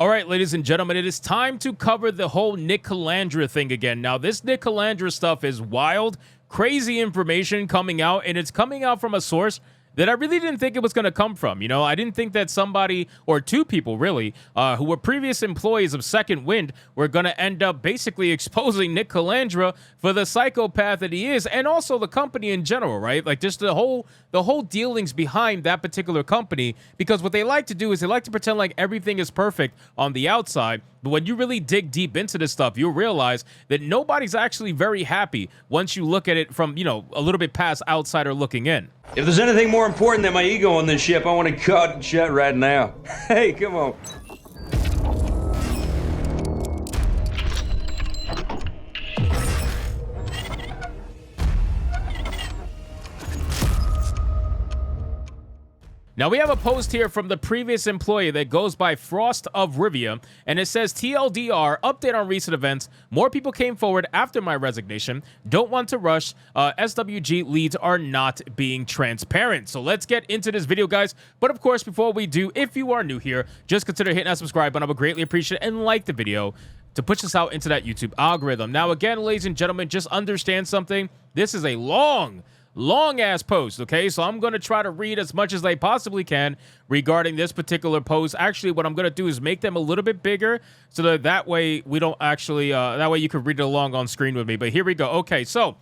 All right, ladies and gentlemen, it is time to cover the whole Nick Calandra thing again. Now, this Nick Calandra stuff is wild, crazy information coming out, and it's coming out from a source that I really didn't think it was going to come from. You know, I didn't think that somebody, or two people really, who were previous employees of Second Wind were going to end up basically exposing Nick Calandra for the psychopath that he is, and also the company in general, right? Like just the whole dealings behind that particular company, because what they like to do is they like to pretend like everything is perfect on the outside, but when you really dig deep into this stuff, you'll realize that nobody's actually very happy once you look at it from, you know, a little bit past outsider looking in. If there's anything more important than my ego on this ship, I want to cut and shut right now. Hey, come on. Now, we have a post here from the previous employee that goes by Frost of Rivia, and it says, TLDR, update on recent events. More people came forward after my resignation. Don't want to rush. SWG leads are not being transparent. So let's get into this video, guys. But of course, before we do, if you are new here, just consider hitting that subscribe button. I would greatly appreciate it, and like the video to push us out into that YouTube algorithm. Now, again, ladies and gentlemen, just understand something. This is a long ass post, okay? So I'm going to try to read as much as I possibly can regarding this particular post. Actually, what I'm going to do is make them a little bit bigger so that way we don't actually, that way you can read it along on screen with me. But here we go. Okay, so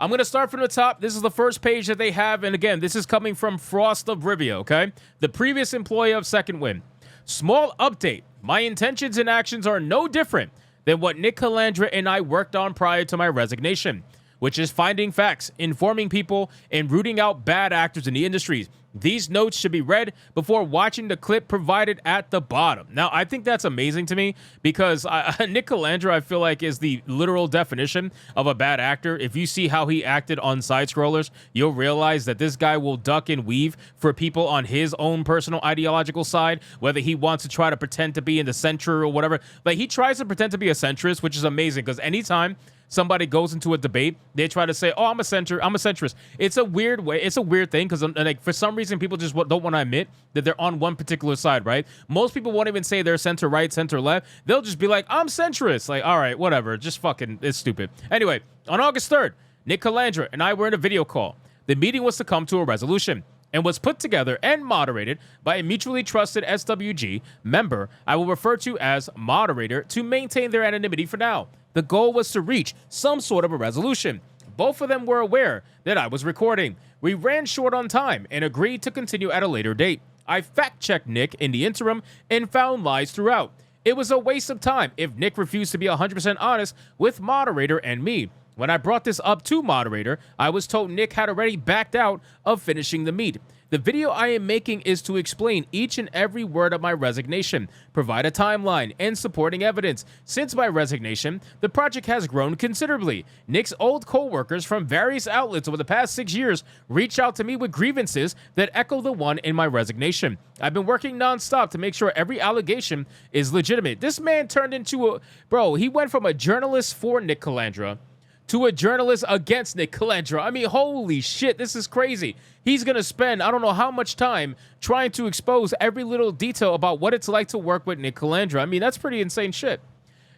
I'm going to start from the top. This is the first page that they have. And again, this is coming from Frost of Rivia, okay? The previous employee of Second Wind. Small update. My intentions and actions are no different than what Nick Calandra and I worked on prior to my resignation, which is finding facts, informing people, and rooting out bad actors in the industries. These notes should be read before watching the clip provided at the bottom. Now, I think that's amazing to me because Nick Calandra, I feel like, is the literal definition of a bad actor. If you see how he acted on side-scrollers, you'll realize that this guy will duck and weave for people on his own personal ideological side, whether he wants to try to pretend to be in the center or whatever. Like, he tries to pretend to be a centrist, which is amazing because anytime somebody goes into a debate, they try to say, oh, I'm a centrist. It's a weird way. It's a weird thing because, like, for some reason, people just don't want to admit that they're on one particular side, right? Most people won't even say they're center right, center left. They'll just be like, I'm centrist. Like, all right, whatever. Just fucking, it's stupid. Anyway, on August 3rd, Nick Calandra and I were in a video call. The meeting was to come to a resolution and was put together and moderated by a mutually trusted SWG member I will refer to as moderator to maintain their anonymity for now. The goal was to reach some sort of a resolution. Both of them were aware that I was recording. We ran short on time and agreed to continue at a later date. I fact-checked Nick in the interim and found lies throughout. It was a waste of time if Nick refused to be 100% honest with moderator and me. When I brought this up to moderator, I was told Nick had already backed out of finishing the meet. The video I am making is to explain each and every word of my resignation, provide a timeline, and supporting evidence. Since my resignation, the project has grown considerably. Nick's old co-workers from various outlets over the past 6 years reached out to me with grievances that echo the one in my resignation. I've been working nonstop to make sure every allegation is legitimate. This man turned into a... Bro, he went from a journalist for Nick Calandra to a journalist against Nick Calandra. I mean, holy shit, this is crazy. He's going to spend, I don't know how much time trying to expose every little detail about what it's like to work with Nick Calandra. I mean, that's pretty insane shit.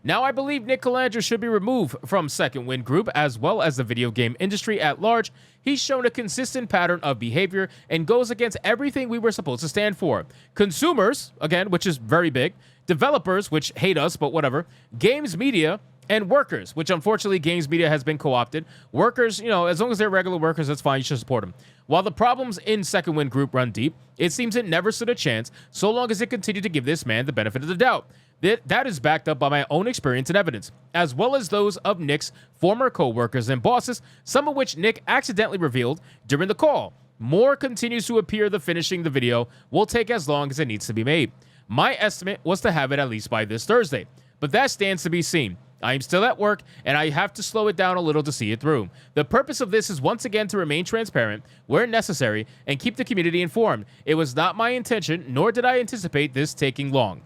Now, I believe Nick Calandra should be removed from Second Wind Group as well as the video game industry at large. He's shown a consistent pattern of behavior and goes against everything we were supposed to stand for. Consumers, again, which is very big. Developers, which hate us, but whatever. Games media, and workers, which unfortunately games media has been co-opted. Workers, you know, as long as they're regular workers, that's fine. You should support them. While the problems in Second Wind Group run deep, it seems it never stood a chance so long as it continued to give this man the benefit of the doubt. That is backed up by my own experience and evidence, as well as those of Nick's former co-workers and bosses, some of which Nick accidentally revealed during the call. More continues to appear. The finishing the video will take as long as it needs to be made. My estimate was to have it at least by this Thursday, but that stands to be seen. I am still at work, and I have to slow it down a little to see it through. The purpose of this is once again to remain transparent where necessary and keep the community informed. It was not my intention, nor did I anticipate this taking long.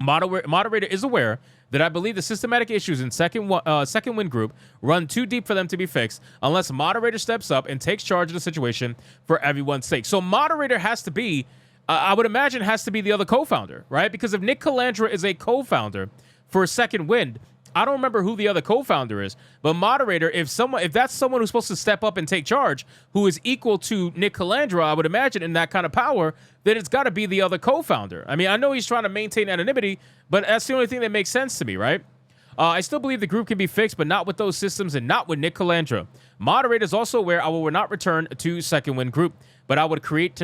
Moderator is aware that I believe the systematic issues in Second Wind Group run too deep for them to be fixed unless moderator steps up and takes charge of the situation for everyone's sake. So moderator has to be I would imagine has to be the other co-founder, right? Because if Nick Calandra is a co-founder for Second Wind, I don't remember who the other co-founder is, but moderator, if that's someone who's supposed to step up and take charge, who is equal to Nick Calandra, I would imagine in that kind of power, then it's got to be the other co-founder. I mean, I know he's trying to maintain anonymity, but that's the only thing that makes sense to me, right? I still believe the group can be fixed, but not with those systems and not with Nick Calandra. Moderator is also aware I will not return to Second Wind Group, but I would create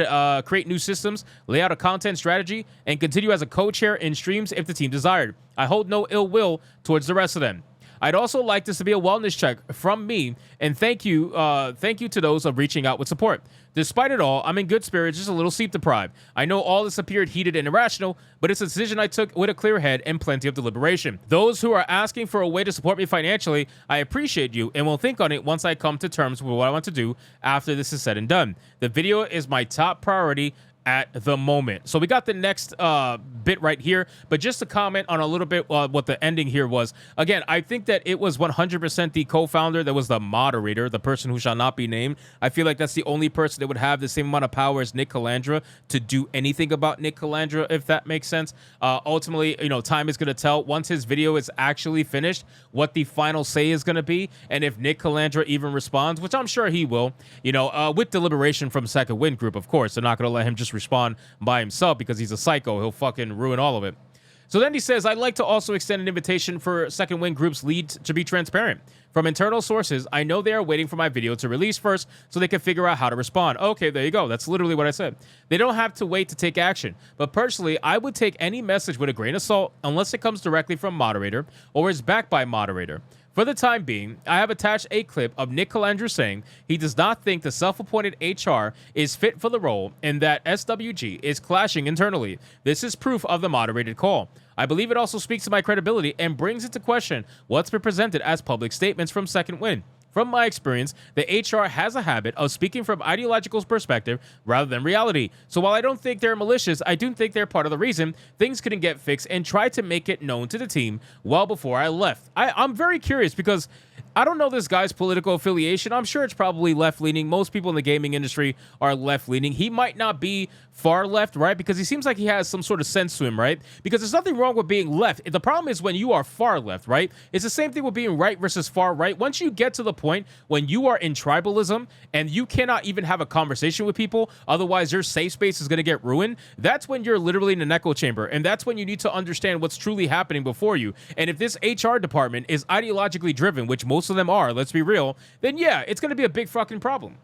new systems, lay out a content strategy, and continue as a co-chair in streams if the team desired. I hold no ill will towards the rest of them. I'd also like this to be a wellness check from me, and thank you to those of reaching out with support. Despite it all, I'm in good spirits, just a little sleep deprived. I know all this appeared heated and irrational, but it's a decision I took with a clear head and plenty of deliberation. Those who are asking for a way to support me financially, I appreciate you and will think on it once I come to terms with what I want to do after this is said and done. The video is my top priority at the moment. So we got the next bit right here, but just to comment on a little bit what the ending here was. Again, I think that it was 100% the co-founder that was the moderator, the person who shall not be named. I feel like that's the only person that would have the same amount of power as Nick Calandra to do anything about Nick Calandra, if that makes sense. Ultimately, time is going to tell once his video is actually finished what the final say is going to be, and if Nick Calandra even responds, which I'm sure he will, with deliberation from Second Wind Group, of course. They're not going to let him just respond by himself because he's a psycho. He'll fucking ruin all of it. So then he says, I'd like to also extend an invitation for Second Wind Group's lead to be transparent. From internal sources, I know they are waiting for my video to release first so they can figure out how to respond. Okay, there you go. That's literally what I said. They don't have to wait to take action. But personally, I would take any message with a grain of salt unless it comes directly from moderator or is backed by moderator. For the time being, I have attached a clip of Nick Calandra saying he does not think the self-appointed HR is fit for the role and that SWG is clashing internally. This is proof of the moderated call. I believe it also speaks to my credibility and brings into question what's been presented as public statements from Second Wind. From my experience, the HR has a habit of speaking from ideological perspective rather than reality. So while I don't think they're malicious, I do think they're part of the reason things couldn't get fixed and tried to make it known to the team well before I left. I'm very curious because I don't know this guy's political affiliation. I'm sure it's probably left-leaning. Most people in the gaming industry are left-leaning. He might not be far left, right? Because he seems like he has some sort of sense to him, right? Because there's nothing wrong with being left. The problem is when you are far left, right? It's the same thing with being right versus far right. Once you get to the point when you are in tribalism and you cannot even have a conversation with people, otherwise your safe space is going to get ruined, that's when you're literally in an echo chamber. And that's when you need to understand what's truly happening before you. And if this HR department is ideologically driven, which most of them are, let's be real, then yeah, it's going to be a big fucking problem.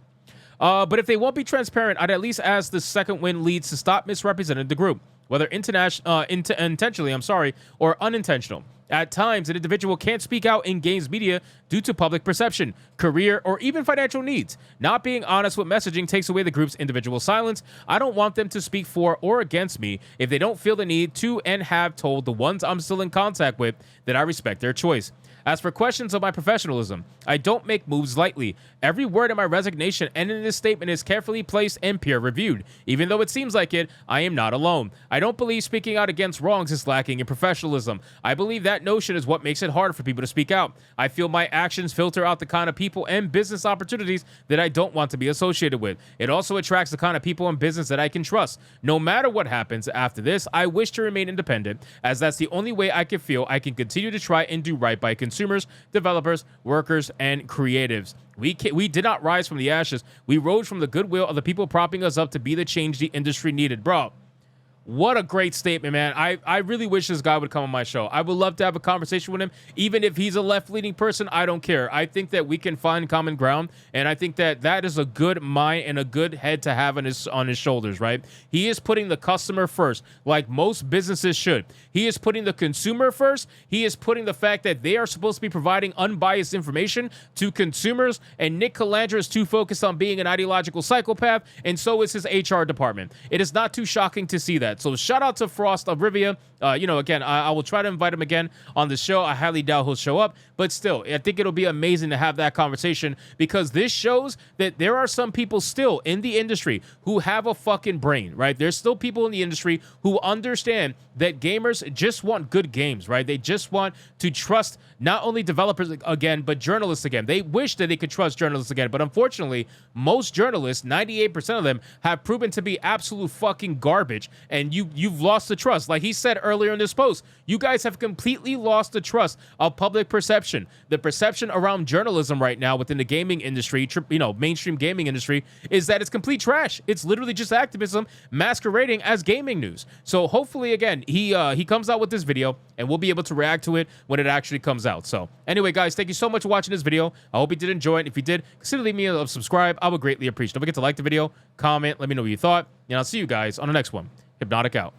But if they won't be transparent, I'd at least ask the Second Wind leads to stop misrepresenting the group, whether intentionally, or unintentional. At times, an individual can't speak out in games media due to public perception, career, or even financial needs. Not being honest with messaging takes away the group's individual silence. I don't want them to speak for or against me if they don't feel the need to and have told the ones I'm still in contact with that I respect their choice. As for questions of my professionalism, I don't make moves lightly. Every word in my resignation and in this statement is carefully placed and peer-reviewed. Even though it seems like it, I am not alone. I don't believe speaking out against wrongs is lacking in professionalism. I believe that notion is what makes it hard for people to speak out. I feel my actions filter out the kind of people and business opportunities that I don't want to be associated with. It also attracts the kind of people and business that I can trust. No matter what happens after this, I wish to remain independent, as that's the only way I can feel I can continue to try and do right by consumers, developers, workers, and creatives. We did not rise from the ashes. We rose from the goodwill of the people propping us up to be the change the industry needed. Bro, what a great statement, man. I really wish this guy would come on my show. I would love to have a conversation with him. Even if he's a left-leaning person, I don't care. I think that we can find common ground, and I think that that is a good mind and a good head to have on his shoulders, right? He is putting the customer first, like most businesses should. He is putting the consumer first. He is putting the fact that they are supposed to be providing unbiased information to consumers, and Nick Calandra is too focused on being an ideological psychopath, and so is his HR department. It is not too shocking to see that. that. So shout out to Frost of Rivia. You know, again, I will try to invite him again on the show. I highly doubt he'll show up, but still, I think it'll be amazing to have that conversation, because this shows that there are some people still in the industry who have a fucking brain, right? There's still people in the industry who understand that gamers just want good games, right? They just want to trust not only developers again, but journalists again. They wish that they could trust journalists again, but unfortunately, most journalists, 98% of them, have proven to be absolute fucking garbage, and you've lost the trust. Like he said earlier in this post, you guys have completely lost the trust of public perception. The perception around journalism right now within the gaming industry, you know, mainstream gaming industry, is that it's complete trash. It's literally just activism masquerading as gaming news. So hopefully, again, he comes out with this video, and we'll be able to react to it when it actually comes out. So anyway, guys, thank you so much for watching this video. I hope you did enjoy it. If you did, consider leaving me a subscribe. I would greatly appreciate it. Don't forget to like the video, comment, let me know what you thought, and I'll see you guys on the next one. Hypnotic out.